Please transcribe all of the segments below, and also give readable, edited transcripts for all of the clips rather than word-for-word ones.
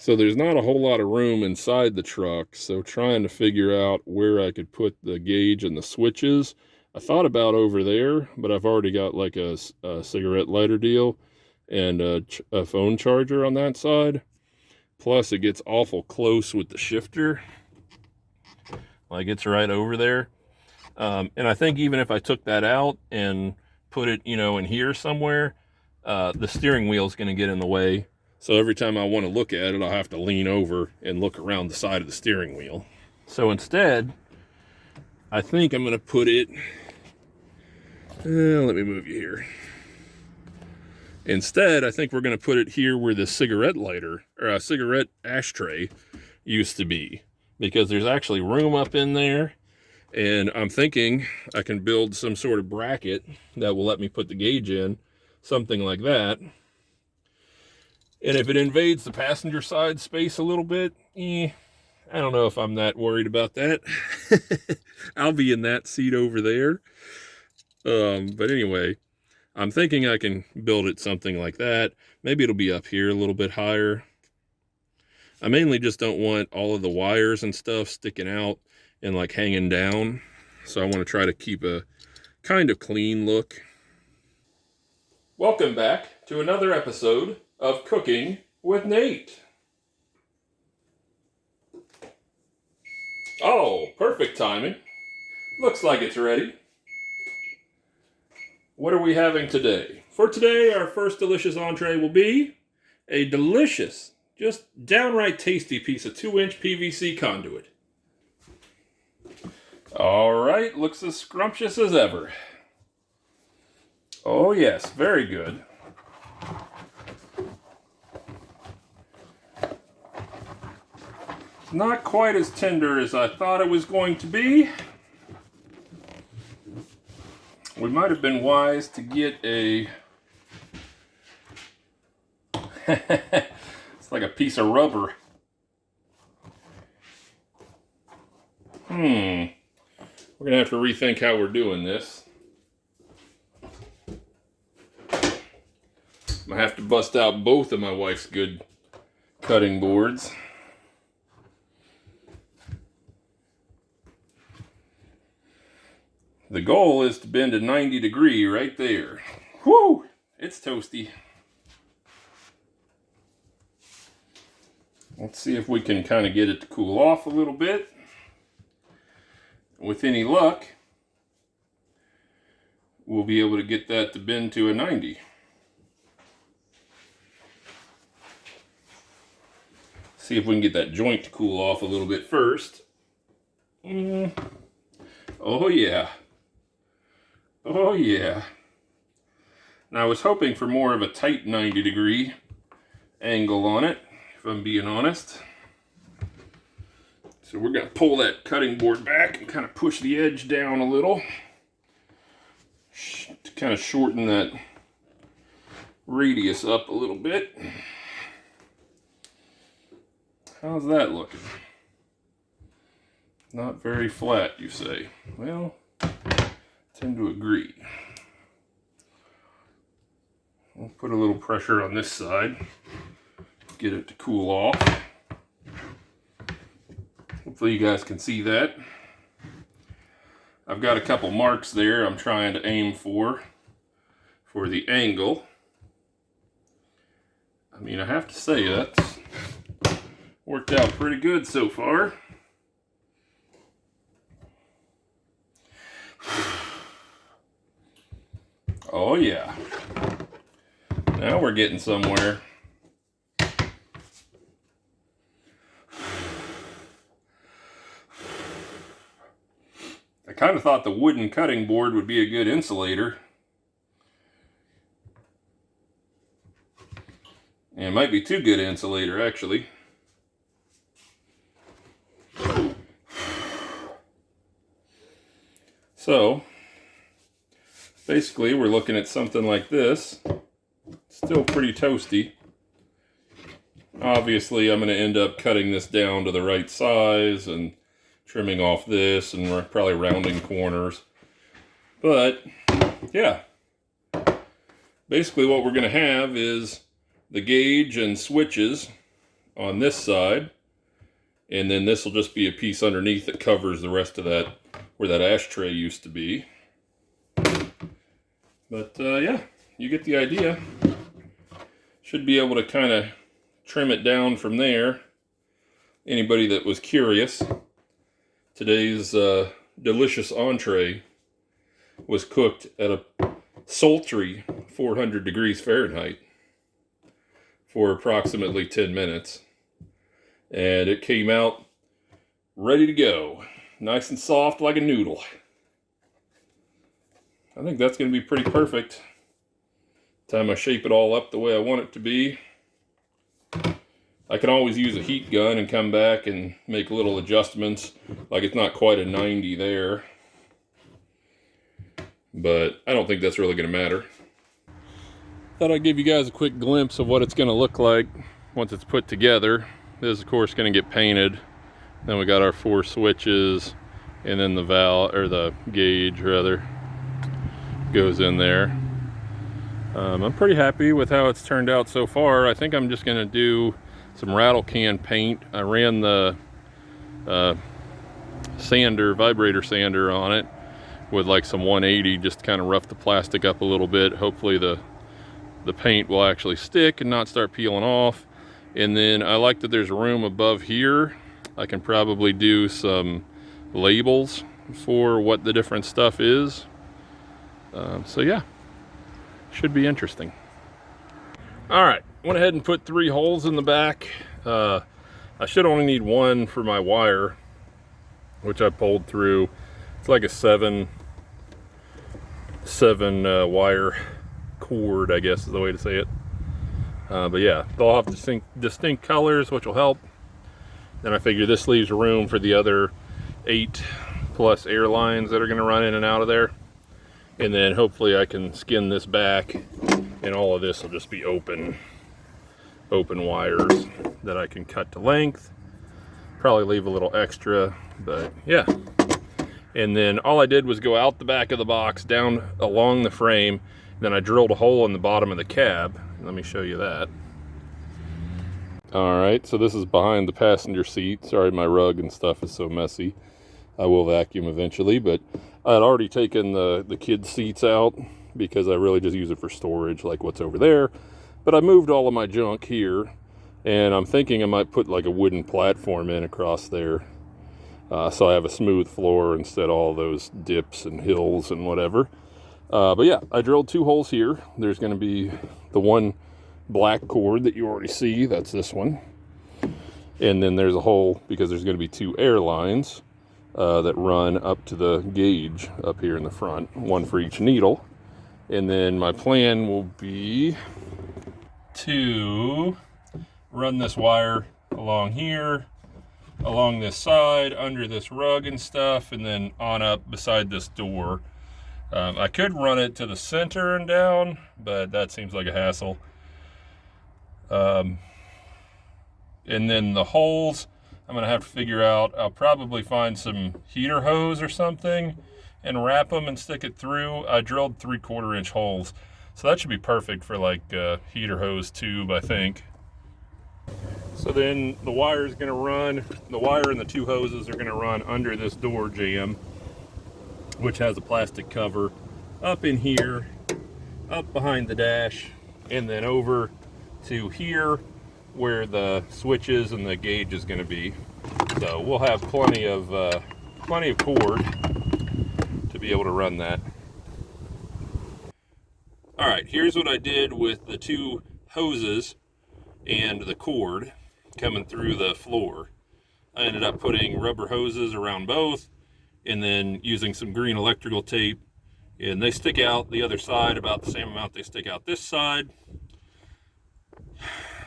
So there's not a whole lot of room inside the truck, so trying to figure out where I could put the gauge and the switches. I thought about over there, but I've already got like a cigarette lighter deal and a phone charger on that side. Plus, it gets awful close with the shifter. Like, it's right over there. And I think even if I took that out and put it, in here somewhere, the steering wheel is going to get in the way. So every time I want to look at it, I'll have to lean over and look around the side of the steering wheel. So instead, I think I'm going to put it, let me move you here. Instead, I think we're going to put it here where the cigarette lighter, or a cigarette ashtray used to be, because there's actually room up in there. And I'm thinking I can build some sort of bracket that will let me put the gauge in, something like that. And if it invades the passenger side space a little bit, I don't know if I'm that worried about that. I'll be in that seat over there. But anyway, I'm thinking I can build it something like that. Maybe it'll be up here a little bit higher. I mainly just don't want all of the wires and stuff sticking out and like hanging down. So I want to try to keep a kind of clean look. Welcome back to another episode of Cooking with Nate. Oh, perfect timing. Looks like it's ready. What are we having today? For today, our first delicious entree will be a delicious, just downright tasty piece of 2-inch PVC conduit. All right, looks as scrumptious as ever. Oh yes, very good. It's not quite as tender as I thought it was going to be. We might have been wise to get a... It's like a piece of rubber. We're going to have to rethink how we're doing this. I have to bust out both of my wife's good cutting boards. The goal is to bend a 90-degree right there. Whew! It's toasty. Let's see if we can kind of get it to cool off a little bit. With any luck, we'll be able to get that to bend to a 90. See if we can get that joint to cool off a little bit first. Oh yeah. Oh yeah. Now I was hoping for more of a tight 90-degree angle on it, if I'm being honest. So we're going to pull that cutting board back and kind of push the edge down a little to kind of shorten that radius up a little bit. How's that looking? Not very flat, you say. Well, I tend to agree. We'll put a little pressure on this side, get it to cool off. Hopefully you guys can see that. I've got a couple marks there I'm trying to aim for the angle. I mean, I have to say that's worked out pretty good so far. Oh yeah. Now we're getting somewhere. I kind of thought the wooden cutting board would be a good insulator. And it might be too good an insulator, actually. So, basically we're looking at something like this. Still pretty toasty. Obviously I'm going to end up cutting this down to the right size and trimming off this, and we're probably rounding corners. But yeah, basically what we're going to have is the gauge and switches on this side, and then this will just be a piece underneath that covers the rest of that, where that ashtray used to be. But yeah, you get the idea. Should be able to kind of trim it down from there. Anybody that was curious, today's delicious entree was cooked at a sultry 400 degrees Fahrenheit for approximately 10 minutes. And it came out ready to go. Nice and soft like a noodle. I think that's going to be pretty perfect. Time I shape it all up the way I want it to be. I can always use a heat gun and come back and make little adjustments. Like it's not quite a 90 there. But I don't think that's really going to matter. Thought I'd give you guys a quick glimpse of what it's going to look like once it's put together. This is of course going to get painted. Then we got our 4 switches, and then the valve, or the gauge rather, goes in there. I'm pretty happy with how it's turned out so far. I think I'm just going to do some rattle can paint. I ran the vibrator sander on it with like some 180, just to kind of rough the plastic up a little bit. Hopefully the paint will actually stick and not start peeling off. And then I like that there's room above here. I can probably do some labels for what the different stuff is. So yeah, should be interesting. All right, went ahead and put 3 holes in the back. I should only need 1 for my wire, which I pulled through. It's like a 7 wire cord, I guess is the way to say it. But yeah, they'll have distinct colors, which will help. Then I figure this leaves room for the other 8+ air lines that are going to run in and out of there. And then hopefully I can skin this back, and all of this will just be open wires that I can cut to length. Probably leave a little extra, but yeah. And then all I did was go out the back of the box, down along the frame, then I drilled a hole in the bottom of the cab. Let me show you that. All right, so this is behind the passenger seat. Sorry, my rug and stuff is so messy. I will vacuum eventually, but I had already taken the kids' seats out because I really just use it for storage, like what's over there. But I moved all of my junk here, and I'm thinking I might put like a wooden platform in across there. So I have a smooth floor instead of all those dips and hills and whatever. But yeah, I drilled 2 holes here. There's going to be the one black cord that you already see. That's this one. And then there's a hole because there's going to be 2 air lines that run up to the gauge up here in the front, 1 for each needle. And then my plan will be to run this wire along here, along this side, under this rug and stuff, and then on up beside this door. I could run it to the center and down, but that seems like a hassle. And then the holes, I'm going to have to figure out. I'll probably find some heater hose or something and wrap them and stick it through. I drilled 3/4 inch holes, so that should be perfect for like a heater hose tube, I think. So then the wire is going to run, the wire and the 2 hoses are going to run under this door jamb, which has a plastic cover, up in here, up behind the dash, and then over to here where the switches and the gauge is going to be. So we'll have plenty of cord to be able to run that. All right, here's what I did with the 2 hoses and the cord coming through the floor. I ended up putting rubber hoses around both, and then using some green electrical tape, and they stick out the other side about the same amount they stick out this side.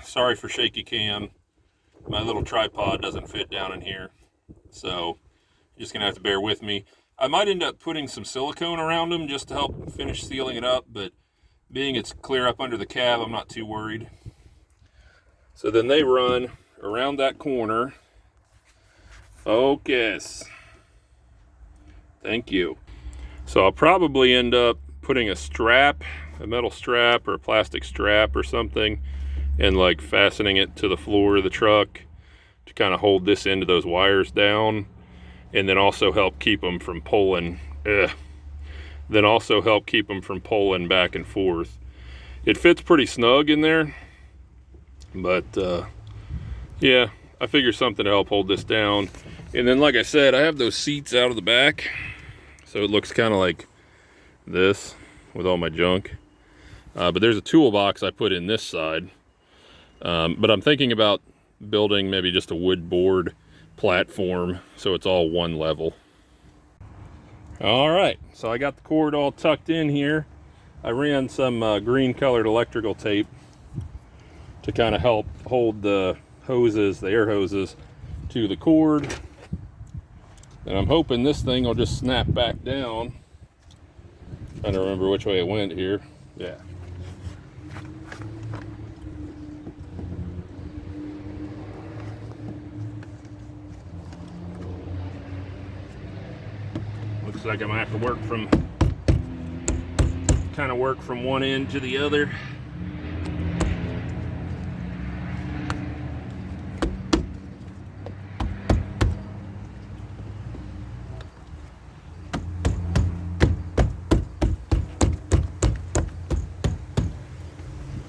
Sorry for shaky cam. My little tripod doesn't fit down in here, so you're just gonna have to bear with me. I might end up putting some silicone around them just to help finish sealing it up, but being it's clear up under the cab, I'm not too worried. So then they run around that corner. Focus. Thank you. So I'll probably end up putting a strap, a metal strap or a plastic strap or something and like fastening it to the floor of the truck to kind of hold this end of those wires down, and then also help keep them from pulling. Then also help keep them from pulling back and forth. It fits pretty snug in there, but yeah, I figure something to help hold this down. And then, like I said, I have those seats out of the back, so it looks kind of like this with all my junk. But there's a toolbox I put in this side. But I'm thinking about building maybe just a wood board platform so it's all one level. All right, so I got the cord all tucked in here. I ran some green colored electrical tape to kind of help hold the hoses, the air hoses, to the cord. And I'm hoping this thing will just snap back down. I don't remember which way it went here. Yeah. Looks like I might have to work from one end to the other.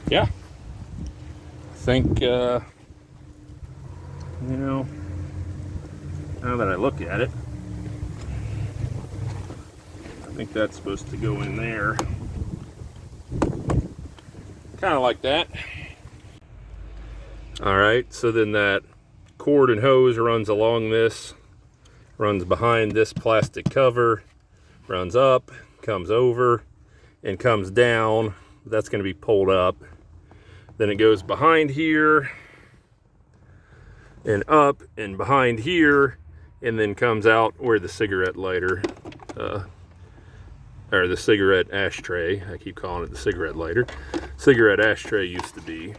Yeah, I think, you know, now that I look at it, I think that's supposed to go in there. Kind of like that. All right, so then that cord and hose runs along this, runs behind this plastic cover, runs up, comes over, and comes down. That's going to be pulled up. Then it goes behind here and up and behind here, and then comes out where the cigarette lighter, or the cigarette ashtray, I keep calling it the cigarette lighter, cigarette ashtray used to be.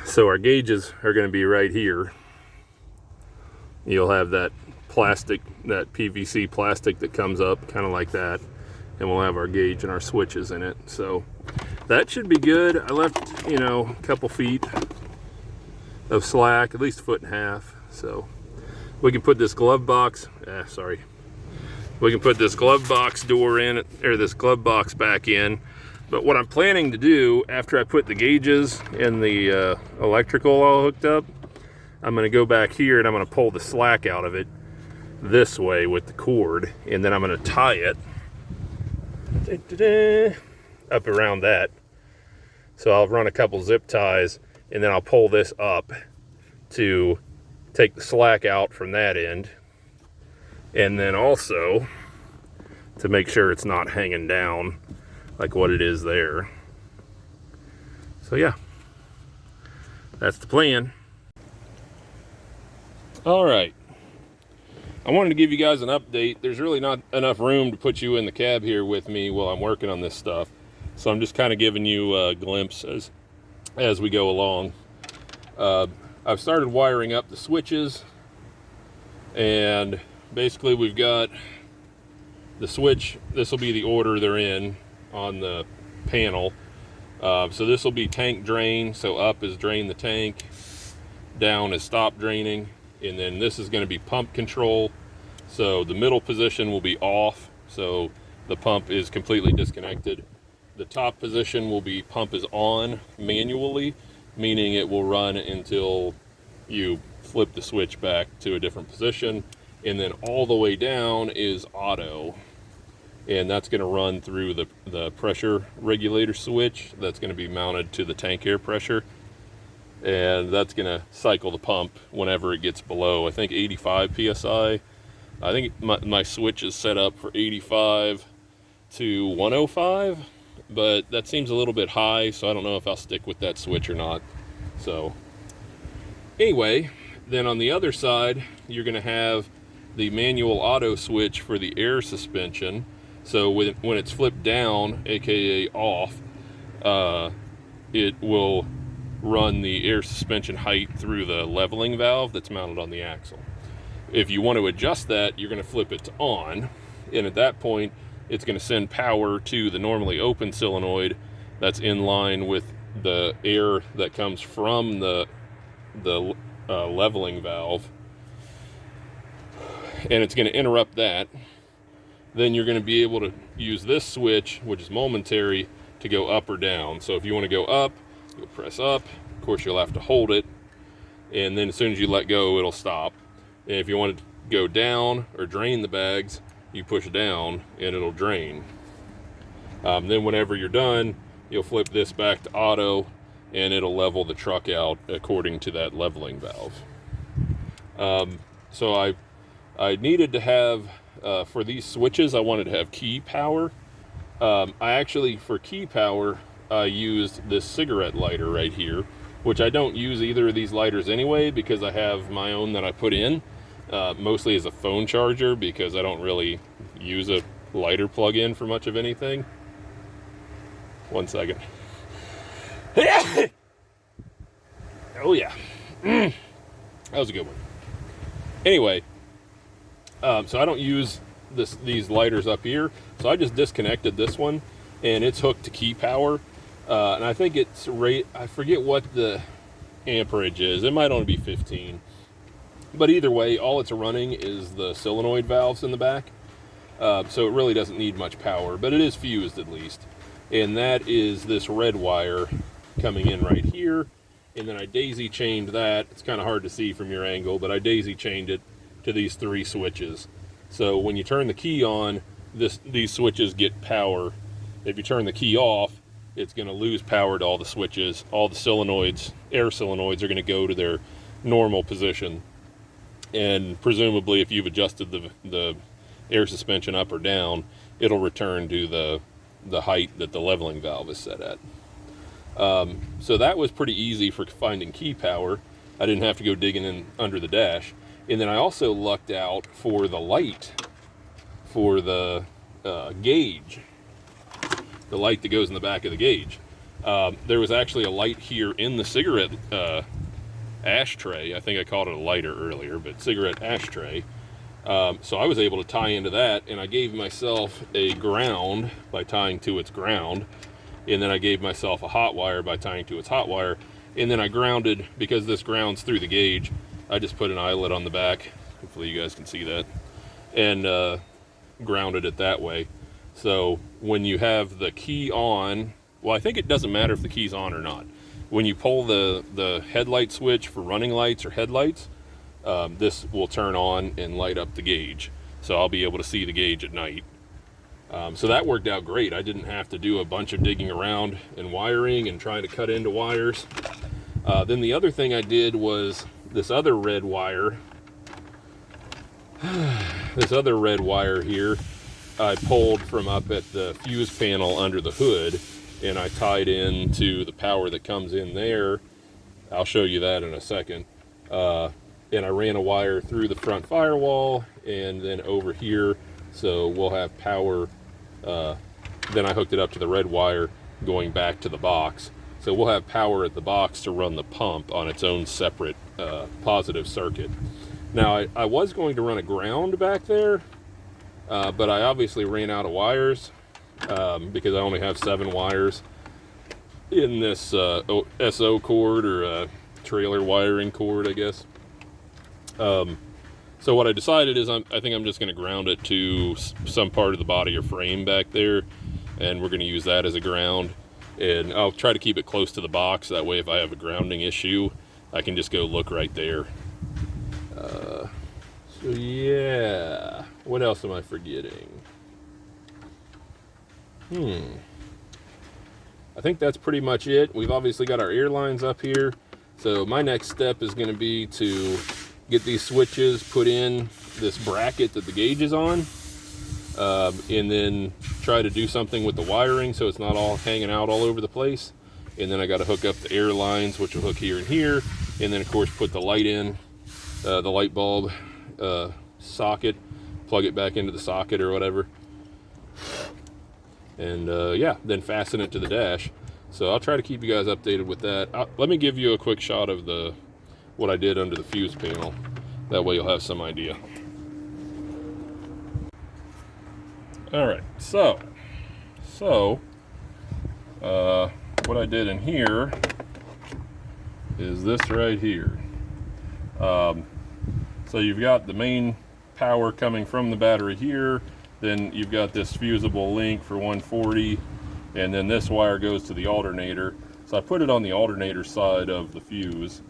So our gauges are going to be right here. You'll have that plastic, that PVC plastic that comes up kind of like that, and we'll have our gauge and our switches in it. So that should be good. I left, you know, a couple feet of slack, at least a foot and a half. So we can put this glove box, we can put this glove box door in, or this glove box back in. But what I'm planning to do after I put the gauges and the electrical all hooked up, I'm going to go back here and I'm going to pull the slack out of it this way with the cord, and then I'm going to tie it up around that. So I'll run a couple zip ties, and then I'll pull this up to take the slack out from that end, and then also to make sure it's not hanging down like what it is there. So yeah, that's the plan. All right, I wanted to give you guys an update. There's really not enough room to put you in the cab here with me while I'm working on this stuff, so I'm just kind of giving you a glimpse as we go along. I've started wiring up the switches, and basically we've got the switch. This will be the order they're in on the panel. So this will be tank drain. So up is drain the tank, down is stop draining, and then this is going to be pump control. So the middle position will be off, so the pump is completely disconnected. The top position will be pump is on manually, meaning it will run until you flip the switch back to a different position. And then all the way down is auto, and that's going to run through the pressure regulator switch that's going to be mounted to the tank air pressure, and that's going to cycle the pump whenever it gets below, I think, 85 psi. I think my switch is set up for 85 to 105, but that seems a little bit high, so I don't know if I'll stick with that switch or not. So anyway, then on the other side, you're going to have the manual auto switch for the air suspension. So when it's flipped down, aka off, it will run the air suspension height through the leveling valve that's mounted on the axle. If you want to adjust that, you're going to flip it to on, and at that point it's going to send power to the normally open solenoid, that's in line with the air that comes from the leveling valve, and it's going to interrupt that. Then you're going to be able to use this switch, which is momentary, to go up or down. So if you want to go up, you'll press up. Of course, you'll have to hold it, and then as soon as you let go, it'll stop. And if you want to go down or drain the bags, you push down and it'll drain. Then whenever you're done, you'll flip this back to auto, and it'll level the truck out according to that leveling valve. So I needed to have, for these switches, I wanted to have key power. I actually, for key power, I used this cigarette lighter right here, which I don't use either of these lighters anyway, because I have my own that I put in, mostly as a phone charger, because I don't really use a lighter plug-in for much of anything. One second. Oh yeah. That was a good one. Anyway, so I don't use these lighters up here, so I just disconnected this one, and it's hooked to key power, and I think it's I forget what the amperage is. It might only be 15, but either way, all it's running is the solenoid valves in the back, so it really doesn't need much power, but it is fused at least. And that is this red wire coming in right here, and then I daisy chained that. It's kind of hard to see from your angle, but I daisy chained it to these 3 switches. So when you turn the key on, these switches get power. If you turn the key off, it's going to lose power to all the switches. All the solenoids, air solenoids, are going to go to their normal position. And presumably, if you've adjusted the air suspension up or down, it'll return to the height that the leveling valve is set at. So that was pretty easy for finding key power. I didn't have to go digging in under the dash. And then I also lucked out for the light, for the gauge, the light that goes in the back of the gauge. There was actually a light here in the cigarette ashtray. I think I called it a lighter earlier, but cigarette ashtray. So I was able to tie into that, and I gave myself a ground by tying to its ground, and then I gave myself a hot wire by tying to its hot wire, and then I grounded, because this grounds through the gauge, I just put an eyelet on the back, hopefully you guys can see that, and grounded it that way. So when you have the key on, well, I think it doesn't matter if the key's on or not. When you pull the headlight switch for running lights or headlights, this will turn on and light up the gauge. So I'll be able to see the gauge at night. So that worked out great. I didn't have to do a bunch of digging around and wiring and trying to cut into wires. Then the other thing I did was this other red wire. This other red wire here, I pulled from up at the fuse panel under the hood, and I tied into the power that comes in there. I'll show you that in a second. And I ran a wire through the front firewall and then over here, so we'll have power. Then I hooked it up to the red wire going back to the box, so we'll have power at the box to run the pump on its own separate positive circuit. Now I was going to run a ground back there, but I obviously ran out of wires because I only have 7 wires in this SO cord, or trailer wiring cord, I guess. So what I decided is I think I'm just going to ground it to some part of the body or frame back there, and we're going to use that as a ground. And I'll try to keep it close to the box, that way if I have a grounding issue, I can just go look right there. So yeah, what else am I forgetting? I think that's pretty much it. We've obviously got our air lines up here, so my next step is going to be to get these switches put in this bracket that the gauge is on, and then try to do something with the wiring so it's not all hanging out all over the place. And then I got to hook up the air lines, which will hook here and here, and then of course put the light in, the light bulb socket, plug it back into the socket or whatever, and yeah, then fasten it to the dash. So I'll try to keep you guys updated with that. Let me give you a quick shot of what I did under the fuse panel. That way you'll have some idea. All right, so what I did in here is this right here. So you've got the main power coming from the battery here, then you've got this fusible link for 140, and then this wire goes to the alternator. So I put it on the alternator side of the fuse,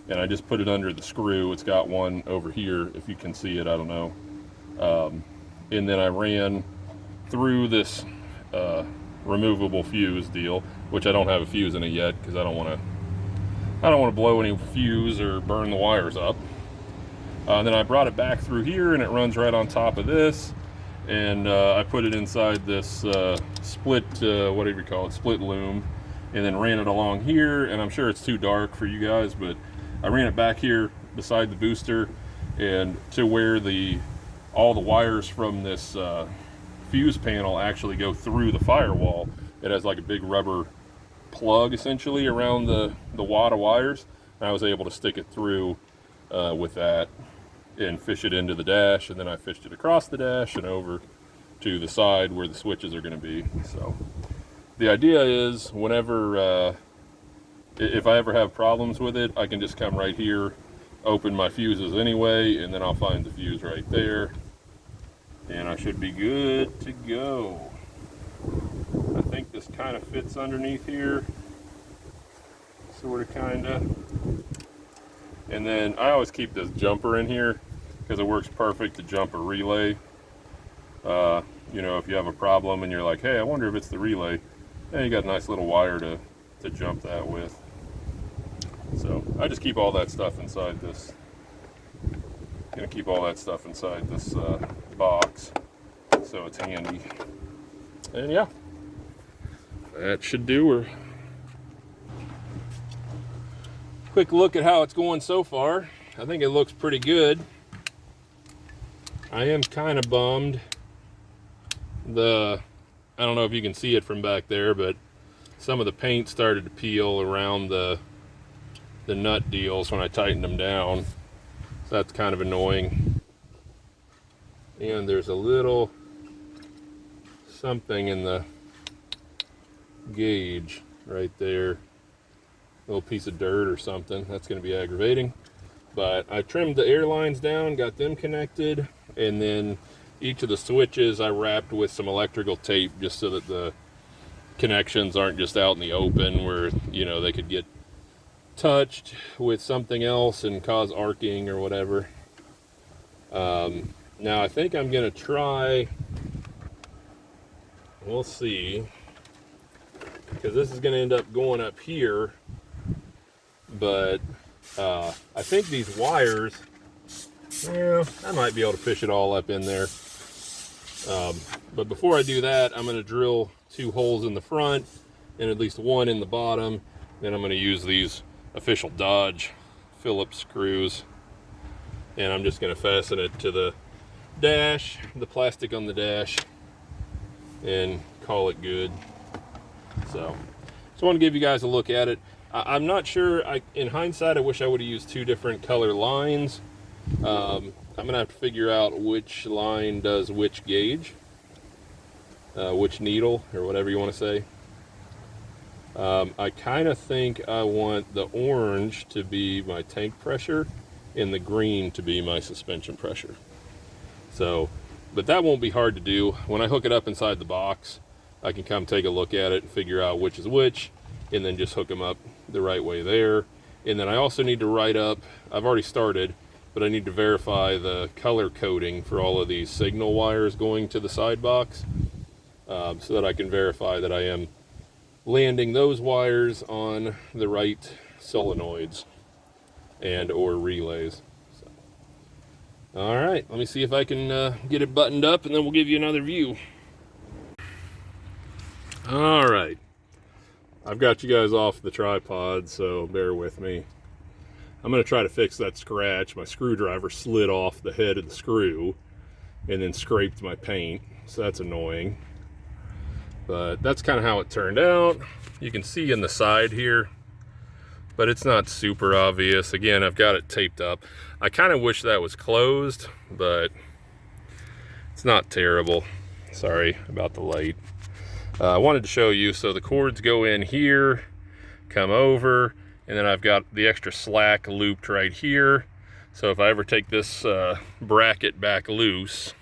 and I just put it under the screw. It's got one over here, if you can see it, I don't know. And then I ran through this removable fuse deal, which I don't have a fuse in it yet because I don't want to blow any fuse or burn the wires up. Then I brought it back through here, and it runs right on top of this, and I put it inside this split, whatever you call it, split loom, and then ran it along here. And I'm sure it's too dark for you guys, but I ran it back here beside the booster, and to where all the wires from this fuse panel actually go through the firewall. It has like a big rubber plug essentially around the wad of wires, and I was able to stick it through with that and fish it into the dash, and then I fished it across the dash and over to the side where the switches are going to be. So the idea is, whenever if I ever have problems with it, I can just come right here, open my fuses anyway, and then I'll find the fuse right there, and I should be good to go. I think this kind of fits underneath here, sort of, kind of. And then I always keep this jumper in here because it works perfect to jump a relay. You know, if you have a problem and you're like, hey, I wonder if it's the relay, you got a nice little wire to jump that with. So I just keep all that stuff inside this. Gonna keep all that stuff inside this box, so it's handy. And yeah, that should do her. Quick look at how it's going so far. I think it looks pretty good. I am kind of bummed. I don't know if you can see it from back there, but some of the paint started to peel around the nut deals when I tightened them down. So that's kind of annoying. And there's a little something in the gauge right there. Little piece of dirt or something. That's going to be aggravating. But I trimmed the air lines down, got them connected, and then each of the switches I wrapped with some electrical tape just so that the connections aren't just out in the open where, you know, they could get touched with something else and cause arcing or whatever. Now I think I'm going to try, we'll see, because this is going to end up going up here. But I think these wires, yeah, I might be able to fish it all up in there. But before I do that, I'm going to drill 2 holes in the front and at least 1 in the bottom. Then I'm going to use these official Dodge Phillips screws, and I'm just going to fasten it to the dash, the plastic on the dash, and call it good. So just want to give you guys a look at it. I'm not sure, in hindsight, I wish I would have used 2 different color lines. I'm going to have to figure out which line does which gauge, which needle, or whatever you want to say. I kind of think I want the orange to be my tank pressure and the green to be my suspension pressure. So, but that won't be hard to do. When I hook it up inside the box, I can come take a look at it and figure out which is which, and then just hook them up the right way there. And then I also need to write up, I've already started, but I need to verify the color coding for all of these signal wires going to the side box, so that I can verify that I am landing those wires on the right solenoids and or relays. So, all right, let me see if I can get it buttoned up, and then we'll give you another view. All right, I've got you guys off the tripod, so bear with me. I'm going to try to fix that scratch. My screwdriver slid off the head of the screw and then scraped my paint, so that's annoying. But that's kind of how it turned out. You can see in the side here, but it's not super obvious. Again, I've got it taped up. I kind of wish that was closed, but it's not terrible. Sorry about the light. I wanted to show you, so the cords go in here, come over, and then I've got the extra slack looped right here. So if I ever take this bracket back loose,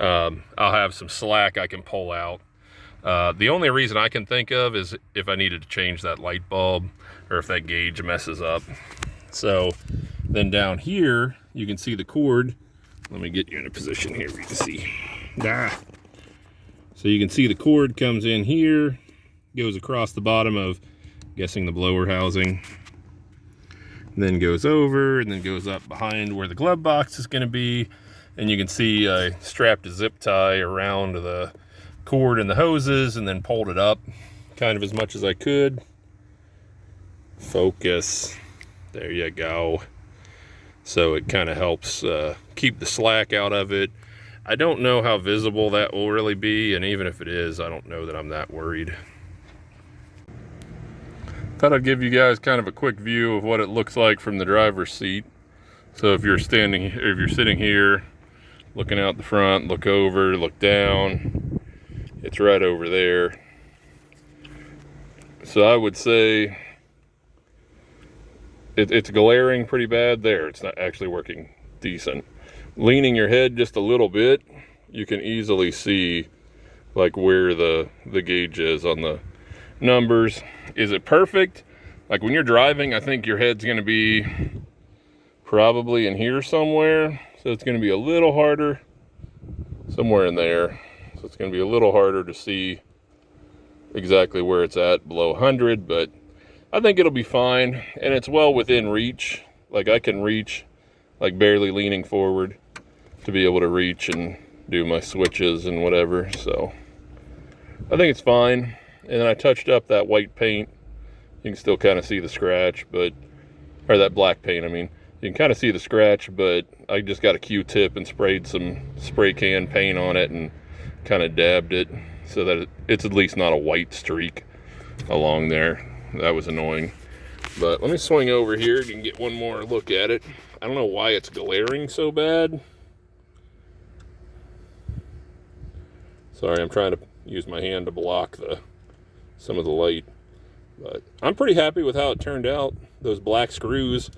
I'll have some slack I can pull out. The only reason I can think of is if I needed to change that light bulb or if that gauge messes up. So then down here, you can see the cord. Let me get you in a position here where you can see. So you can see the cord comes in here, goes across the bottom of, guessing, the blower housing, and then goes over, and then goes up behind where the glove box is going to be. And you can see I strapped a zip tie around the cord and the hoses and then pulled it up kind of as much as I could. Focus. There you go. So it kind of helps keep the slack out of it. I don't know how visible that will really be, and even if it is, I don't know that I'm that worried. Thought I'd give you guys kind of a quick view of what it looks like from the driver's seat. So if you're sitting here, looking out the front, look over, look down, it's right over there. So I would say it's glaring pretty bad there. It's not actually working decent. Leaning your head just a little bit, you can easily see like where the gauge is on the numbers. Is it perfect? Like when you're driving, I think your head's going to be probably in here somewhere. So it's going to be a little harder, somewhere in there. So it's going to be a little harder to see exactly where it's at below 100, but I think it'll be fine. And it's well within reach. Like I can reach, like barely leaning forward to be able to reach and do my switches and whatever. So I think it's fine. And then I touched up that white paint. You can still kind of see the scratch, or that black paint, I mean. You can kind of see the scratch, but I just got a Q-tip and sprayed some spray can paint on it and kind of dabbed it so that it's at least not a white streak along there. That was annoying. But let me swing over here. You can get one more look at it. I don't know why it's glaring so bad. Sorry, I'm trying to use my hand to block some of the light. But I'm pretty happy with how it turned out. Those black screws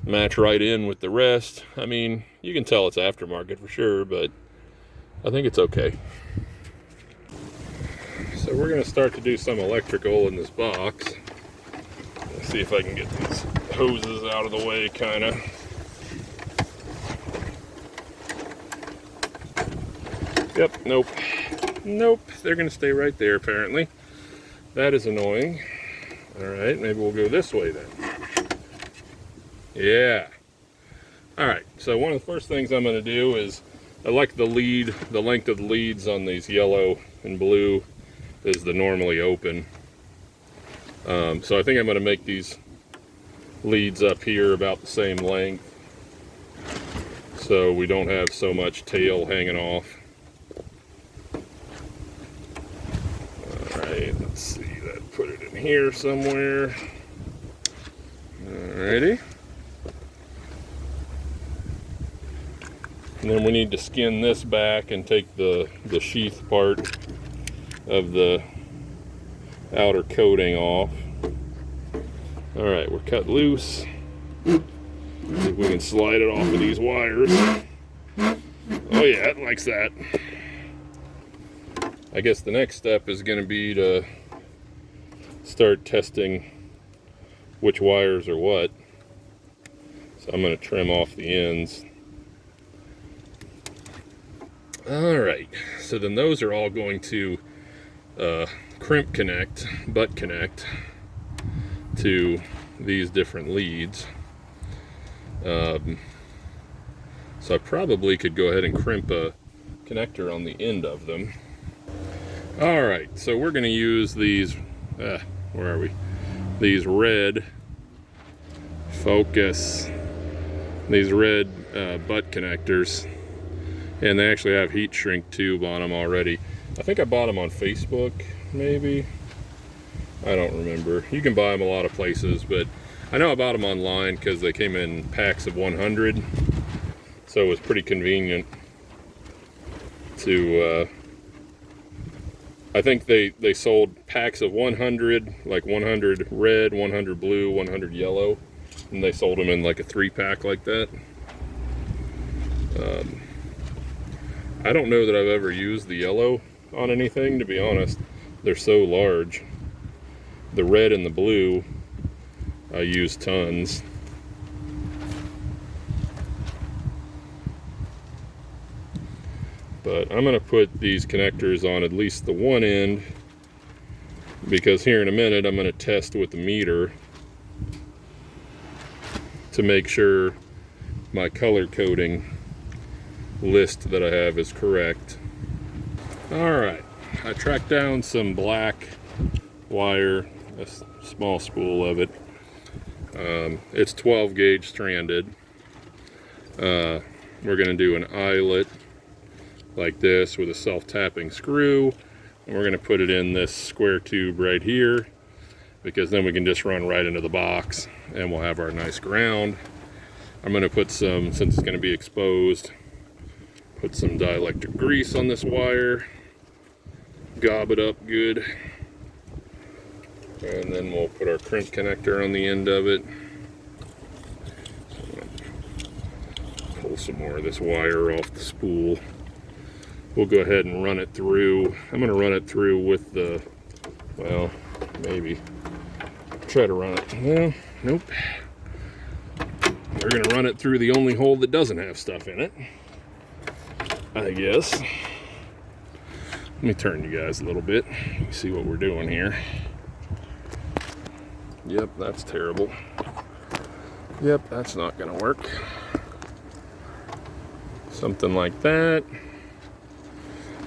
match right in with the rest. I mean, you can tell it's aftermarket for sure, but I think it's okay. So we're going to start to do some electrical in this box. Let's see if I can get these hoses out of the way, kind of. Yep, nope. They're going to stay right there, apparently. That is annoying. All right, maybe we'll go this way then. Yeah. All right, so one of the first things I'm going to do is, I like the length of the leads on these yellow and blue is the normally open. So I think I'm going to make these leads up here about the same length so we don't have so much tail hanging off. All right, let's see, that put it in here somewhere. Alrighty. And then we need to skin this back and take the sheath part of the outer coating off. All right, we're cut loose. See if we can slide it off of these wires. Oh yeah, it likes that. I guess the next step is going to be to start testing which wires are what. So I'm going to trim off the ends. All right, so then those are all going to crimp connect, butt connect to these different leads. So I probably could go ahead and crimp a connector on the end of them. All right, so we're going to use these, where are we? These red, focus, these red butt connectors. And they actually have heat shrink tube on them already. I think I bought them on Facebook, maybe. I don't remember. You can buy them a lot of places, but I know I bought them online because they came in packs of 100. So it was pretty convenient to I think they sold packs of 100, like 100 red, 100 blue, 100 yellow, and they sold them in like a 3-pack like that. I don't know that I've ever used the yellow on anything, to be honest. They're so large. The red and the blue, I use tons. But I'm going to put these connectors on at least the one end, because here in a minute I'm going to test with the meter to make sure my color coding list that I have is correct. Alright, I tracked down some black wire, a small spool of it. It's 12 gauge stranded. We're going to do an eyelet like this with a self-tapping screw, and we're going to put it in this square tube right here, because then we can just run right into the box and we'll have our nice ground. I'm going to put some, since it's going to be exposed, put some dielectric grease on this wire, gob it up good, and then we'll put our crimp connector on the end of it. Pull some more of this wire off the spool. We'll go ahead and run it through. I'm going to run it through with the, well, maybe try to run it. Well, nope. We're going to run it through the only hole that doesn't have stuff in it, I guess. Let me turn you guys a little bit. You see what we're doing here. Yep, that's terrible. Yep, that's not going to work. Something like that.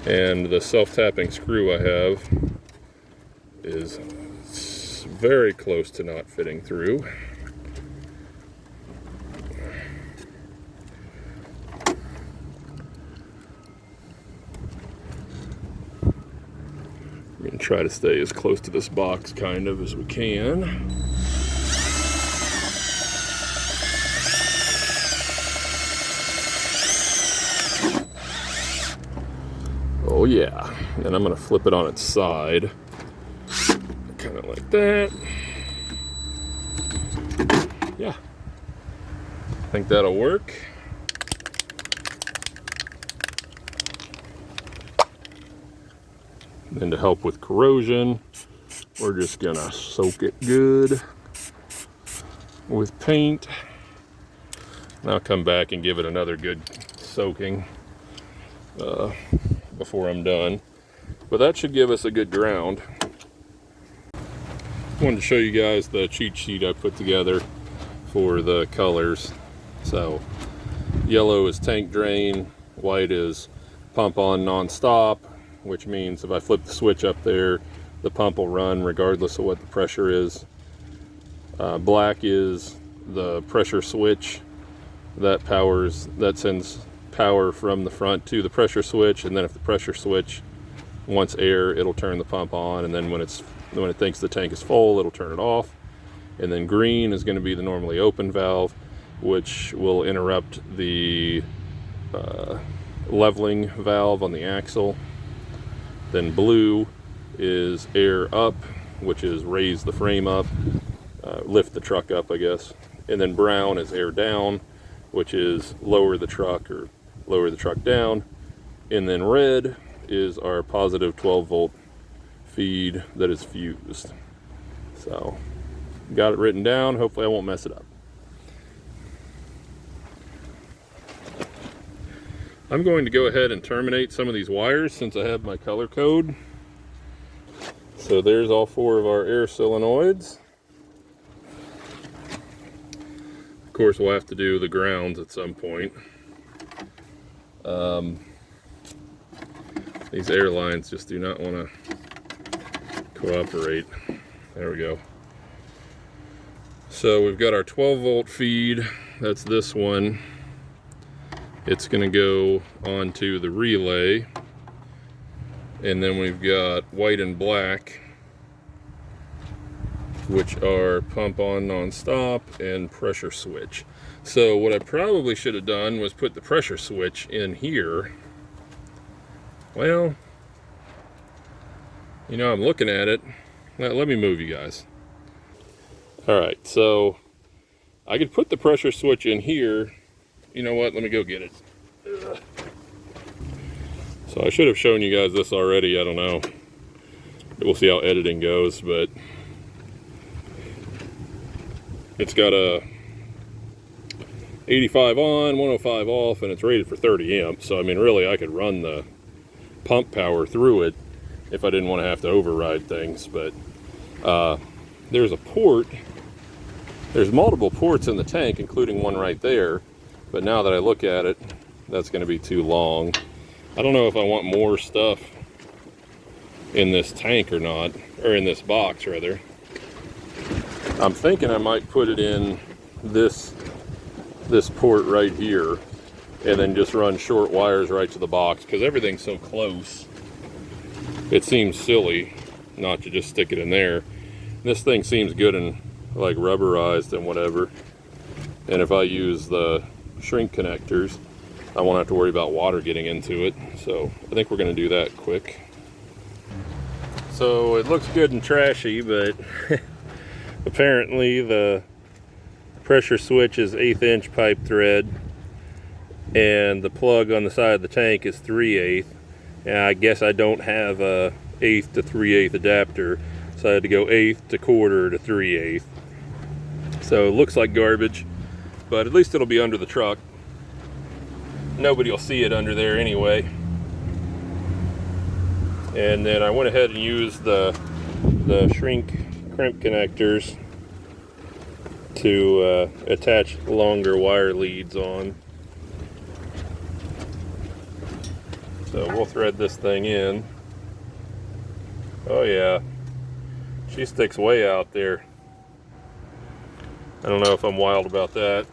And the self-tapping screw I have is very close to not fitting through. We're going to try to stay as close to this box kind of as we can. Oh yeah, and I'm going to flip it on its side, kind of like that. Yeah, I think that'll work. And to help with corrosion, we're just going to soak it good with paint. And I'll come back and give it another good soaking before I'm done, but that should give us a good ground. Wanted to show you guys the cheat sheet I put together for the colors. So yellow is tank drain, white is pump on non-stop, which means if I flip the switch up there, the pump will run regardless of what the pressure is. Black is the pressure switch that sends power from the front to the pressure switch, and then if the pressure switch wants air, it'll turn the pump on, and then when it thinks the tank is full, it'll turn it off. And then green is going to be the normally open valve, which will interrupt the leveling valve on the axle. Then blue is air up, which is raise the frame up, lift the truck up, I guess. And then brown is air down, which is lower the truck or lower the truck down. And then red is our positive 12 volt feed that is fused. So got it written down. Hopefully I won't mess it up. I'm going to go ahead and terminate some of these wires since I have my color code. So there's all 4 of our air solenoids. Of course we'll have to do the grounds at some point. These air lines just do not want to cooperate. There we go. So we've got our 12 volt feed. That's this one. It's going to go onto the relay. And then we've got white and black, which are pump on non-stop and pressure switch. So what I probably should have done was put the pressure switch in here. Well, You know, I'm looking at it. Let me move you guys. All right, so I could put the pressure switch in here. You know what? Let me go get it. So I should have shown you guys this already. I don't know. We'll see how editing goes, but it's got a 85 on, 105 off, and it's rated for 30 amps. So I mean, really, I could run the pump power through it if I didn't want to have to override things. But there's a port. There's multiple ports in the tank, including one right there. But now that I look at it, that's going to be too long. I don't know if I want more stuff in this tank or not, or in this box rather. I'm thinking I might put it in this port right here, and then just run short wires right to the box, because everything's so close. It seems silly not to just stick it in there. This thing seems good and like rubberized and whatever. And if I use the shrink connectors, I won't have to worry about water getting into it. So I think we're going to do that quick. So it looks good and trashy, but apparently the pressure switch is 1/8 inch pipe thread, and the plug on the side of the tank is 3/8. And I guess I don't have a 1/8 to 3/8 adapter, so I had to go 1/8 to 1/4 to 3/8. So it looks like garbage, but at least it'll be under the truck. Nobody will see it under there anyway. And then I went ahead and used the shrink crimp connectors to attach longer wire leads on. So we'll thread this thing in. Oh yeah, she sticks way out there. I don't know if I'm wild about that.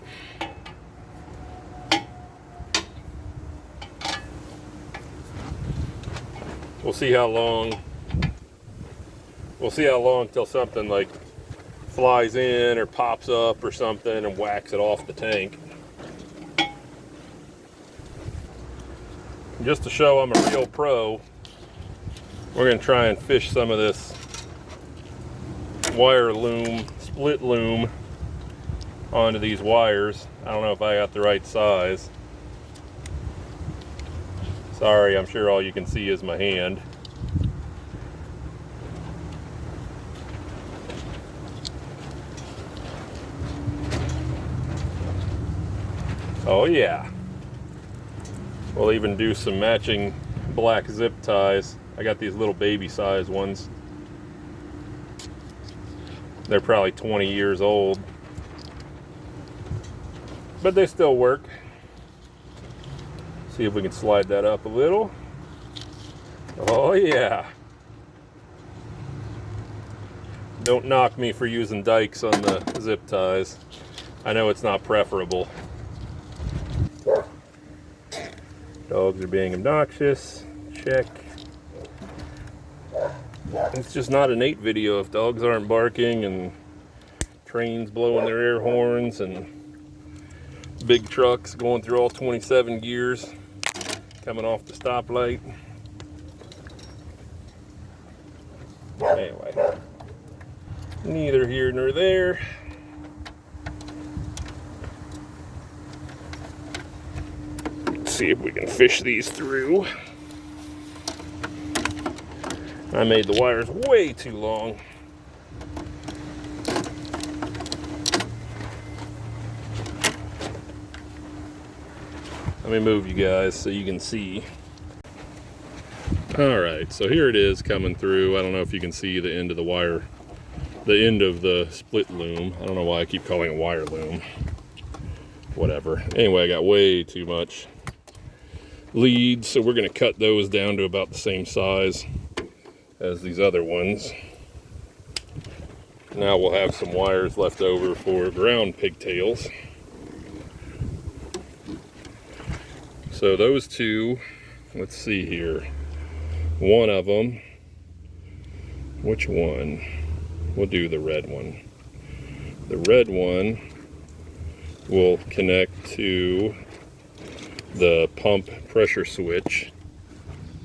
We'll see how long. We'll see how long till something like flies in or pops up or something and whacks it off the tank. Just to show I'm a real pro, we're going to try and fish some of this wire loom, split loom, onto these wires. I don't know if I got the right size. Sorry, I'm sure all you can see is my hand. Oh yeah. We'll even do some matching black zip ties. I got these little baby size ones. They're probably 20 years old, but they still work. See if we can slide that up a little. Oh yeah. Don't knock me for using dikes on the zip ties. I know it's not preferable. Dogs are being obnoxious. Check. It's just not a Nate video if dogs aren't barking and trains blowing their air horns and big trucks going through all 27 gears coming off the stoplight. Anyway, neither here nor there. Let's see if we can fish these through. I made the wires way too long. Let me move you guys so you can see. All right, so here it is coming through. I don't know if you can see the end of the wire, the end of the split loom. I don't know why I keep calling it wire loom. Whatever. Anyway, I got way too much leads, so we're going to cut those down to about the same size as these other ones. Now we'll have some wires left over for ground pigtails. So those two, let's see here. One of them, which one? We'll do the red one. The red one will connect to the pump pressure switch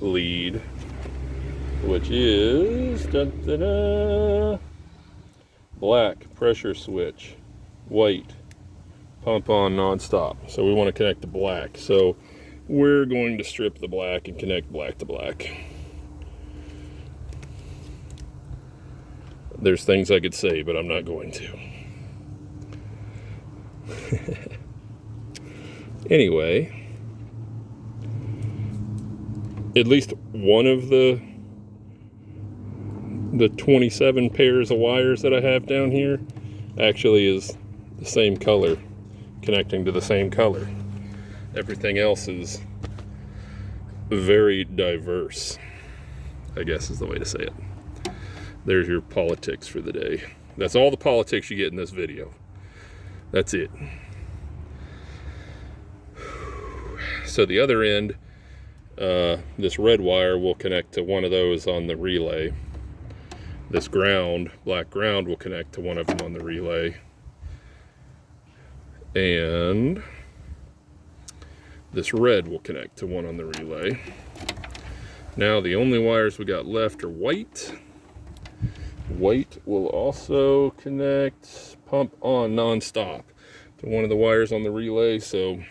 lead. which is black pressure switch, white pump on nonstop. So we want to connect to black. So we're going to strip the black and connect black to black. There's things I could say, but I'm not going to. Anyway, at least one of the 27 pairs of wires that I have down here actually is the same color, connecting to the same color. Everything else is very diverse, I guess is the way to say it. There's your politics for the day. That's all the politics you get in this video. That's it. So the other end, this red wire will connect to one of those on the relay. This ground, black ground, will connect to one of them on the relay. And this red will connect to one on the relay. Now the only wires we got left are white. White will also connect pump on nonstop to one of the wires on the relay. So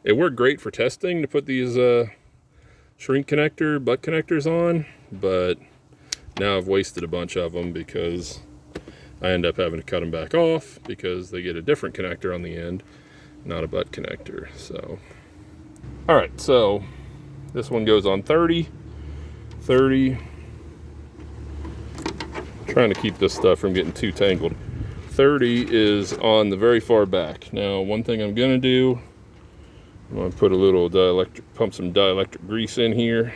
it worked great for testing to put these shrink connector butt connectors on, but now I've wasted a bunch of them because I end up having to cut them back off because they get a different connector on the end, not a butt connector. So, all right, so this one goes on 30. Trying to keep this stuff from getting too tangled. 30 is on the very far back. Now, one thing I'm gonna do, I'm gonna put a little dielectric, pump some dielectric grease in here.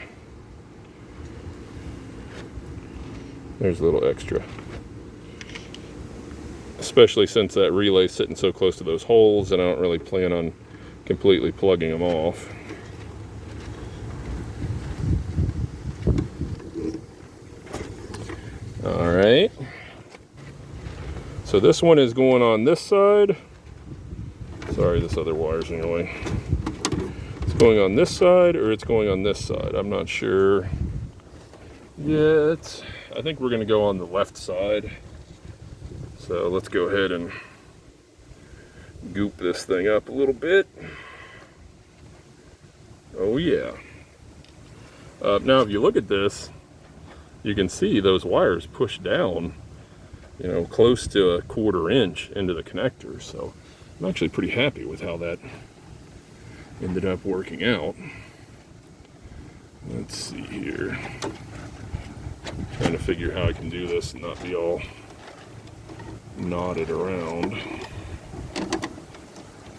There's a little extra. Especially since that relay's sitting so close to those holes, and I don't really plan on completely plugging them off. All right. So this one is going on this side. Sorry, this other wire's in your way. It's going on this side or it's going on this side. I'm not sure yet. I think we're gonna go on the left side. So let's go ahead and goop this thing up a little bit. Oh yeah. Now if you look at this, you can see those wires push down, you know, close to 1/4 inch into the connector. So I'm actually pretty happy with how that ended up working out. Let's see here. I'm trying to figure how I can do this and not be all knotted around.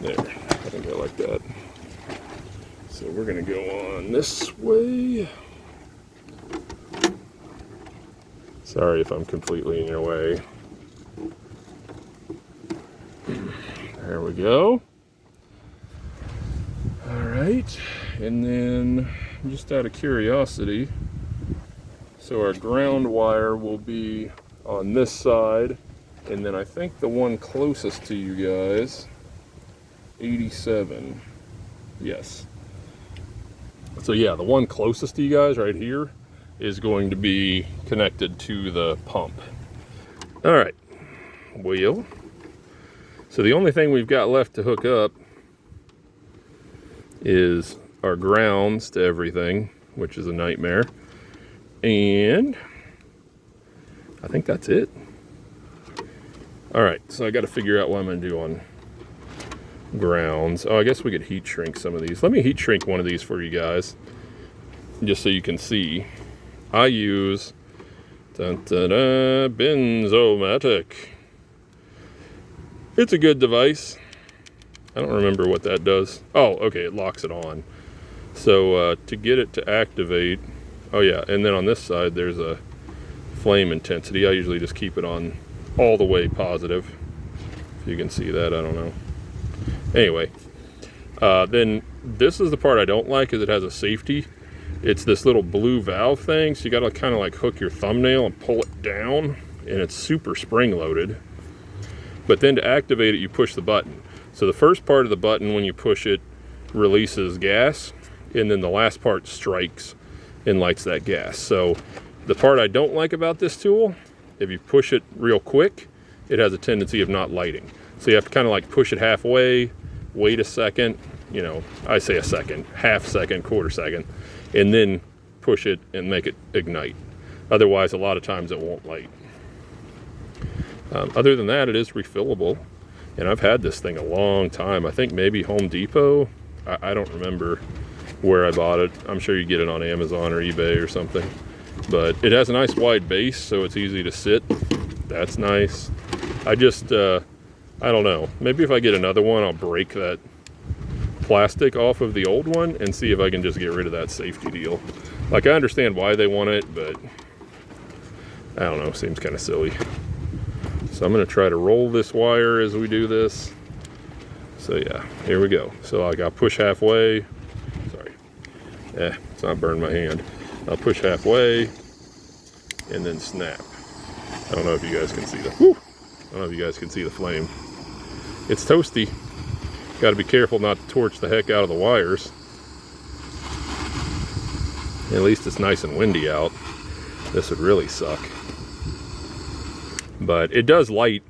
There, I think I like that. So we're gonna go on this way. Sorry if I'm completely in your way. There we go. All right, and then just out of curiosity, so our ground wire will be on this side, and then I think the one closest to you guys, 87, yes. So yeah, the one closest to you guys right here is going to be connected to the pump. All right, well, so the only thing we've got left to hook up is our grounds to everything, which is a nightmare. And I think that's it. All right, so I got to figure out what I'm gonna do on grounds. Oh, I guess we could heat shrink some of these. Let me heat shrink one of these for you guys, just so you can see. I use Benzomatic. It's a good device. I don't remember what that does. Oh, okay, it locks it on. So to get it to activate, oh yeah, and then on this side there's a flame intensity. I usually just keep it on all the way positive. If you can see that, I don't know. Anyway, then this is the part I don't like, is it has a safety. It's this little blue valve thing, so you gotta kind of like hook your thumbnail and pull it down, and it's super spring loaded. But then to activate it, you push the button. So the first part of the button, when you push it, releases gas, and then the last part strikes and lights that gas. So the part I don't like about this tool, if you push it real quick, it has a tendency of not lighting. So you have to kind of like push it halfway, wait a second, you know, I say a second, half second, quarter second, and then push it and make it ignite. Otherwise, a lot of times it won't light. Other than that, it is refillable. And I've had this thing a long time. I think maybe Home Depot. I don't remember where I bought it. I'm sure you get it on Amazon or eBay or something. But it has a nice wide base, so it's easy to sit. That's nice. I just, I don't know. Maybe if I get another one, I'll break that plastic off of the old one and see if I can just get rid of that safety deal. Like, I understand why they want it, but I don't know. Seems kind of silly. So I'm going to try to roll this wire as we do this. So yeah, here we go. So I got push halfway. Sorry. It's not burned my hand. I'll push halfway and then snap. I don't know if you guys can see the, whew, I don't know if you guys can see the flame. It's toasty. Got to be careful not to torch the heck out of the wires. At least it's nice and windy out. This would really suck. But it does light,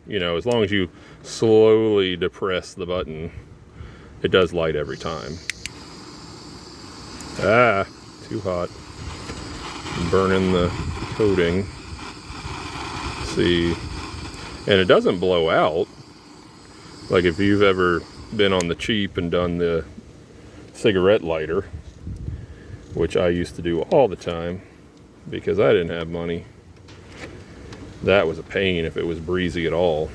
you know, as long as you slowly depress the button, it does light every time. Ah, too hot. Burning the coating. See, and it doesn't blow out. Like if you've ever been on the cheap and done the cigarette lighter, which I used to do all the time because I didn't have money. That was a pain if it was breezy at all.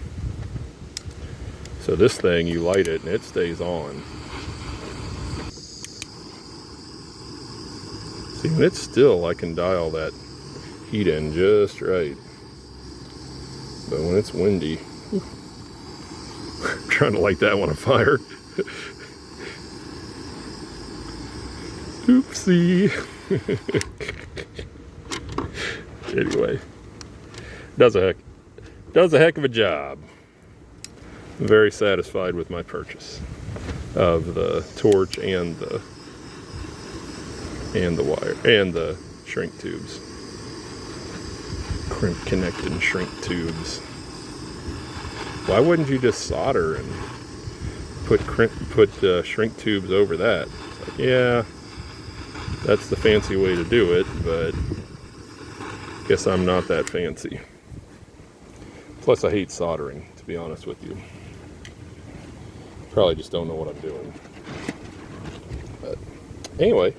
So this thing, you light it and it stays on. See, when it's still, I can dial that heat in just right. But when it's windy, I'm trying to light that one on fire. Oopsie. Anyway, does a heck of a job. I'm very satisfied with my purchase of the torch and the wire and the shrink tubes. Crimp connect and shrink tubes. Why wouldn't you just solder and put shrink tubes over that? It's like, yeah, that's the fancy way to do it, but guess I'm not that fancy. Plus, I hate soldering, to be honest with you. Probably just don't know what I'm doing. But anyway,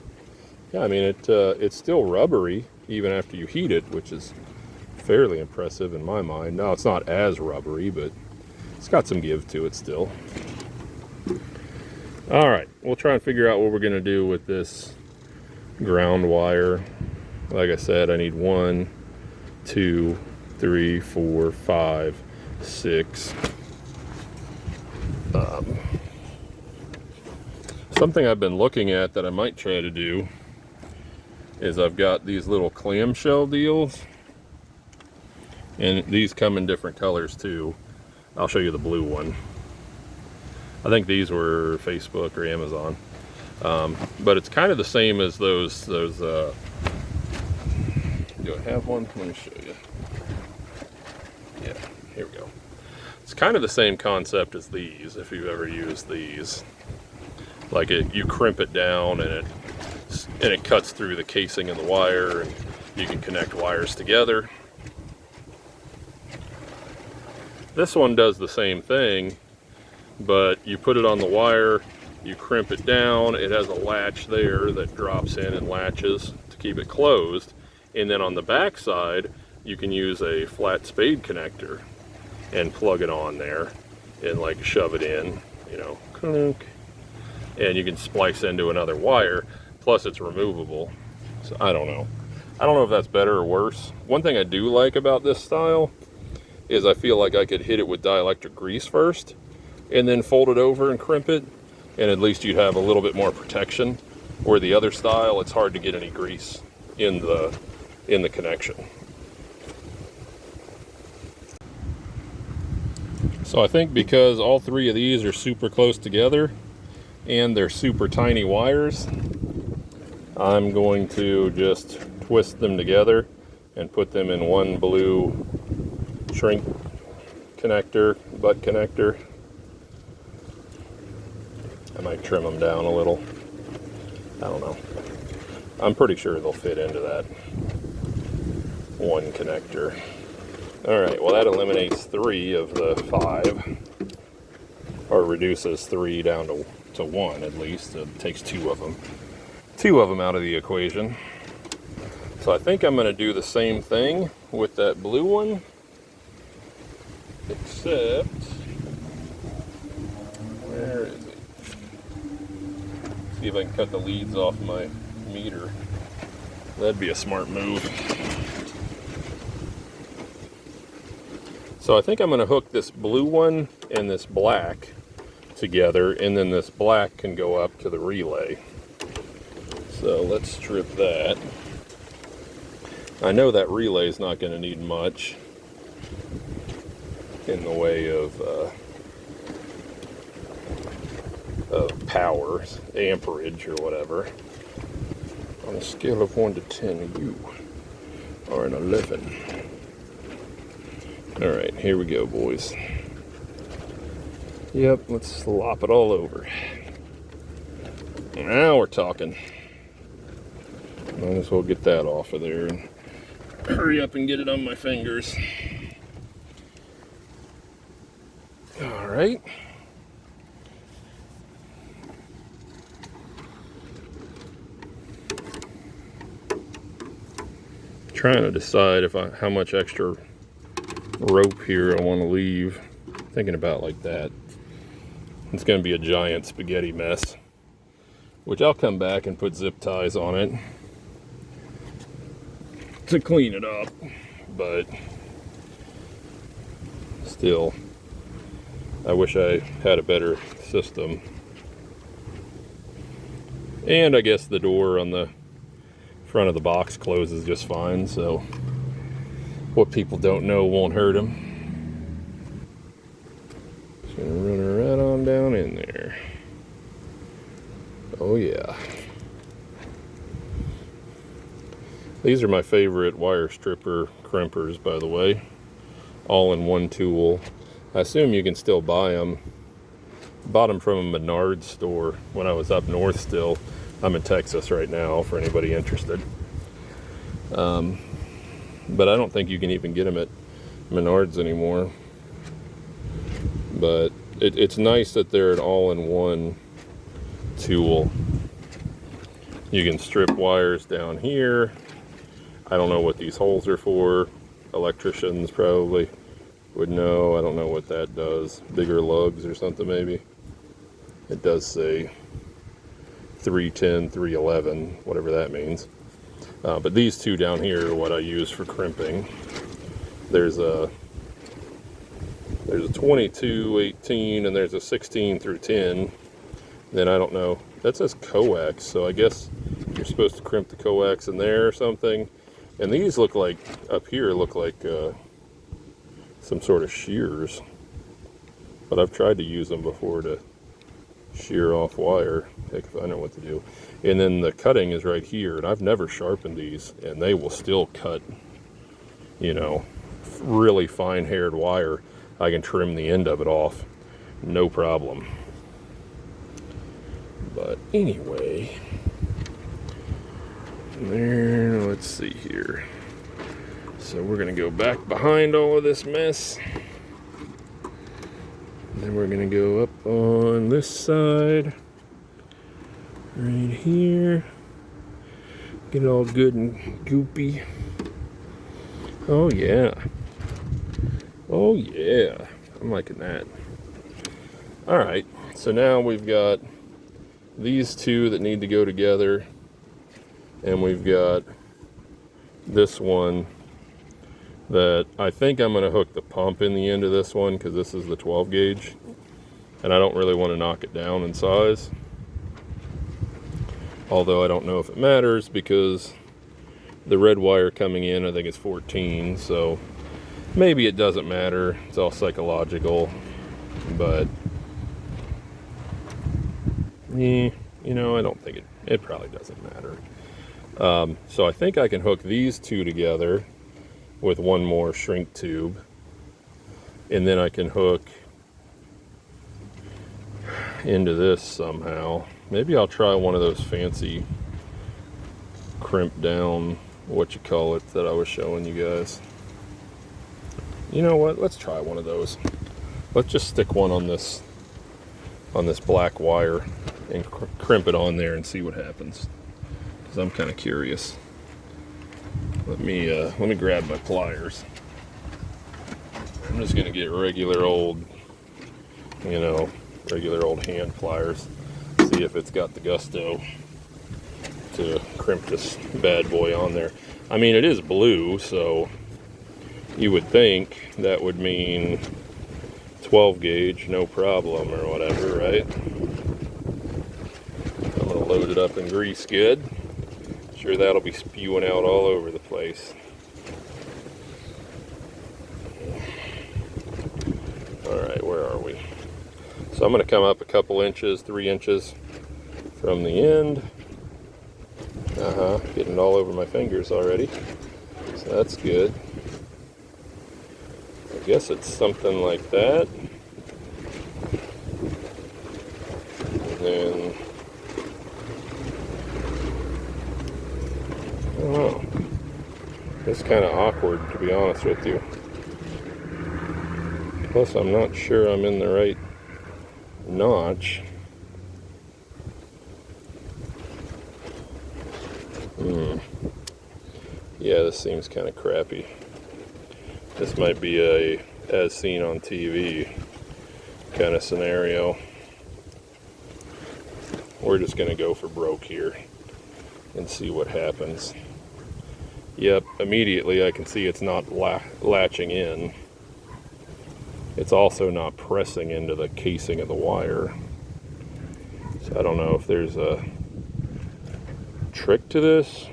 yeah, I mean, it's still rubbery even after you heat it, which is fairly impressive in my mind. Now, it's not as rubbery, but it's got some give to it still. All right, we'll try and figure out what we're going to do with this ground wire. Like I said, I need 1, 2, 3, 4, 5, 6. Something I've been looking at that I might try to do is I've got these little clamshell deals, and these come in different colors too. I'll show you the blue one. I think these were Facebook or Amazon, but it's kind of the same as those. Do I have one? Let me show you. Yeah, here we go. It's kind of the same concept as these, if you've ever used these. Like you crimp it down and it cuts through the casing of the wire, and you can connect wires together. This one does the same thing, but you put it on the wire, you crimp it down, it has a latch there that drops in and latches to keep it closed, and then on the back side you can use a flat spade connector and plug it on there and like shove it in, you know, and you can splice into another wire. Plus it's removable. So I don't know if that's better or worse. One thing I do like about this style is I feel like I could hit it with dielectric grease first and then fold it over and crimp it, and at least you'd have a little bit more protection. Where the other style, it's hard to get any grease in the connection. So I think because all three of these are super close together and they're super tiny wires, I'm going to just twist them together and put them in one blue shrink connector, butt connector. I might trim them down a little. I don't know. I'm pretty sure they'll fit into that one connector. Alright, well that eliminates 3 of the 5. Or reduces 3 down to 1 at least. It takes 2 of them. 2 of them out of the equation. So I think I'm going to do the same thing with that blue one. Except, where is it? See if I can cut the leads off my meter. That'd be a smart move. So I think I'm going to hook this blue one and this black together, and then this black can go up to the relay. So let's strip that. I know that relay is not going to need much in the way of power, amperage or whatever. On a scale of 1 to 10, you are an 11. Alright, here we go, boys. Yep, let's slop it all over. Now we're talking. Might as well get that off of there and hurry up and get it on my fingers. Alright. Trying to decide how much extra rope here I want to leave. Thinking about like that. It's going to be a giant spaghetti mess, which I'll come back and put zip ties on it to clean it up, but still, I wish I had a better system. And I guess the door on the front of the box closes just fine, so what people don't know won't hurt them. Just gonna run her right on down in there. Oh yeah. These are my favorite wire stripper crimpers, by the way. All in one tool. I assume you can still buy them. Bought them from a Menards store when I was up north still. I'm in Texas right now, for anybody interested. But I don't think you can even get them at Menards anymore. But it's nice that they're an all-in-one tool. You can strip wires down here. I don't know what these holes are for. Electricians probably would know. I don't know what that does. Bigger lugs or something maybe. It does say 310, 311, whatever that means. But these two down here are what I use for crimping. There's a 22, 18, and there's a 16 through 10. Then I don't know. That says coax, so I guess you're supposed to crimp the coax in there or something. And these look like, up here, look like some sort of shears. But I've tried to use them before to shear off wire. Heck if I know what to do. And then the cutting is right here, and I've never sharpened these, and they will still cut, you know, really fine-haired wire. I can trim the end of it off, no problem. But anyway, there, let's see here. So we're gonna go back behind all of this mess. And then we're gonna go up on this side, right here. Get it all good and goopy. Oh yeah. Oh yeah, I'm liking that. All right, so now we've got these two that need to go together, and we've got this one that I think I'm going to hook the pump in the end of this one, because this is the 12 gauge, and I don't really want to knock it down in size. Although I don't know if it matters, because the red wire coming in I think is 14, so maybe it doesn't matter. It's all psychological, but yeah, you know, I don't think it probably doesn't matter. So I think I can hook these two together with one more shrink tube, and then I can hook into this somehow. Maybe I'll try one of those fancy crimp down, what you call it, that I was showing you guys. You know what, let's try one of those. Let's just stick one on this black wire and crimp it on there and see what happens, because I'm kind of curious. Let me grab my pliers. I'm just gonna get regular old hand pliers, see if it's got the gusto to crimp this bad boy on there. I mean, it is blue, so you would think that would mean 12 gauge, no problem, or whatever, right? I'm gonna load it up in grease good. Sure, that'll be spewing out all over the place. All right, where are we? So I'm gonna come up a couple inches, 3 inches from the end. Getting all over my fingers already. So that's good. I guess it's something like that. And then, I don't know. It's kind of awkward, to be honest with you. Plus, I'm not sure I'm in the right notch. Yeah, this seems kind of crappy. This might be a as seen on TV kind of scenario. We're just gonna go for broke here and see what happens. Yep, immediately I can see it's not latching in. It's also not pressing into the casing of the wire. So I don't know if there's a trick to this.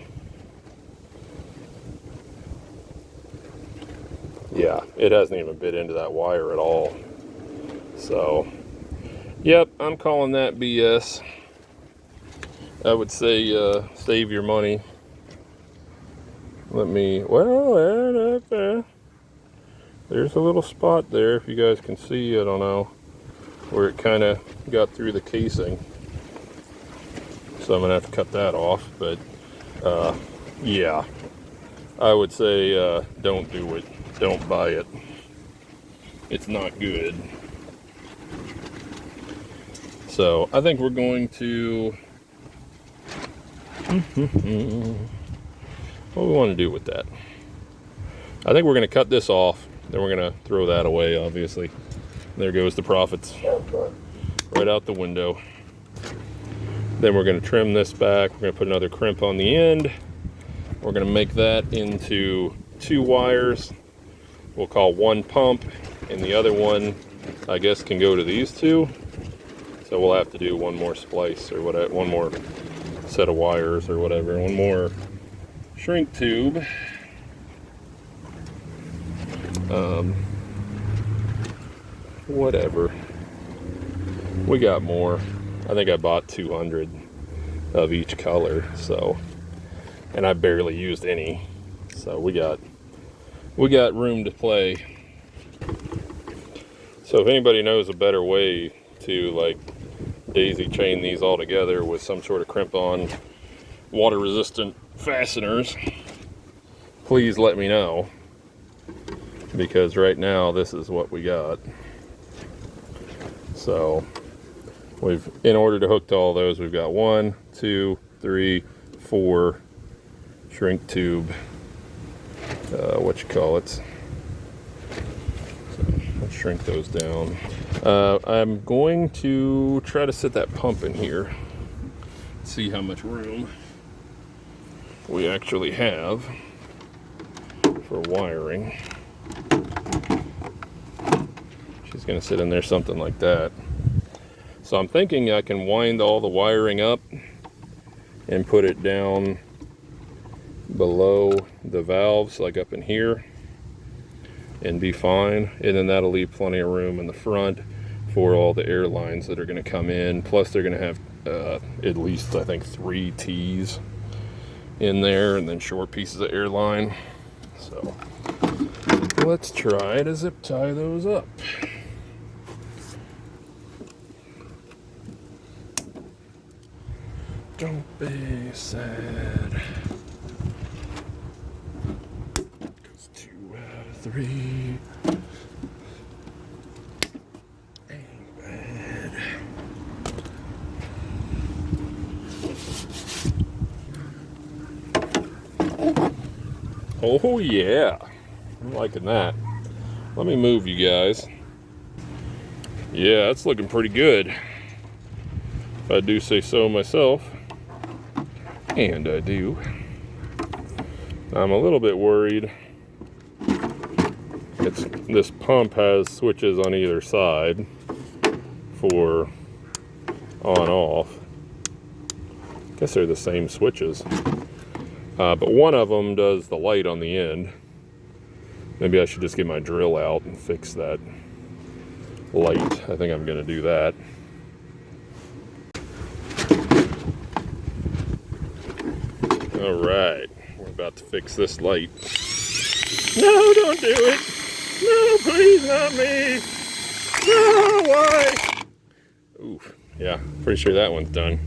Yeah, it hasn't even bit into that wire at all. So, yep, I'm calling that BS. I would say save your money. There's a little spot there, if you guys can see, I don't know, where it kind of got through the casing. So I'm gonna have to cut that off, but yeah, I would say don't do it. Don't buy it. It's not good. So I think we're going to what do we want to do with that? I think we're going to cut this off, then we're going to throw that away, obviously. There goes the profits right out the window. Then we're going to trim this back. We're going to put another crimp on the end. We're going to make that into 2 wires. We'll call one pump, and the other one, I guess, can go to these 2. So we'll have to do one more splice or whatever, one more set of wires or whatever, one more shrink tube. Whatever. We got more. I think I bought 200 of each color, so, and I barely used any. So we got room to play. So if anybody knows a better way to like daisy chain these all together with some sort of crimp on water resistant fasteners, please let me know, because right now this is what we got. So in order to hook to all those, we've got 1, 2, 3, 4 shrink tube, what you call it. So let's shrink those down. I'm going to try to set that pump in here, see how much room we actually have for wiring. She's going to sit in there something like that. So I'm thinking I can wind all the wiring up and put it down below the valves, like up in here, and be fine. And then that'll leave plenty of room in the front for all the air lines that are going to come in. Plus they're going to have at least, I think, 3 T's in there, and then short pieces of airline. So let's try to zip tie those up. Don't be sad. 'Cause 2 out of 3 ain't bad. Oh yeah, I'm liking that. Let me move you guys. Yeah, it's looking pretty good, if I do say so myself. And I do. I'm a little bit worried. This pump has switches on either side for on-off. Guess they're the same switches. But one of them does the light on the end. Maybe I should just get my drill out and fix that light. I think I'm going to do that. All right, we're about to fix this light. No, don't do it. No, please, not me. No, why? Oof, yeah, pretty sure that one's done.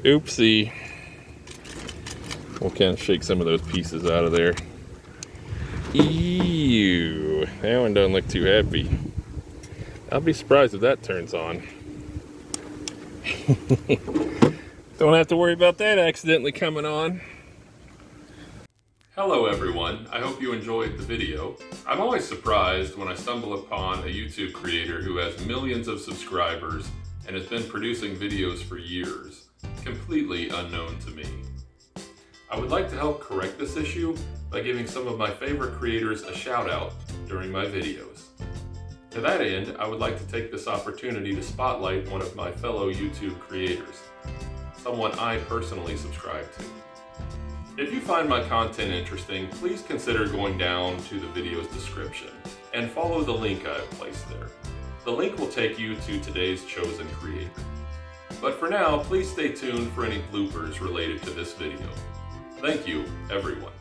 Oopsie. We'll kind of shake some of those pieces out of there. Ew, that one doesn't look too happy. I'll be surprised if that turns on. Don't have to worry about that accidentally coming on. Hello everyone, I hope you enjoyed the video. I'm always surprised when I stumble upon a YouTube creator who has millions of subscribers and has been producing videos for years, completely unknown to me. I would like to help correct this issue by giving some of my favorite creators a shout out during my videos. To that end, I would like to take this opportunity to spotlight one of my fellow YouTube creators, someone I personally subscribe to. If you find my content interesting, please consider going down to the video's description and follow the link I have placed there. The link will take you to today's chosen creator. But for now, please stay tuned for any bloopers related to this video. Thank you, everyone.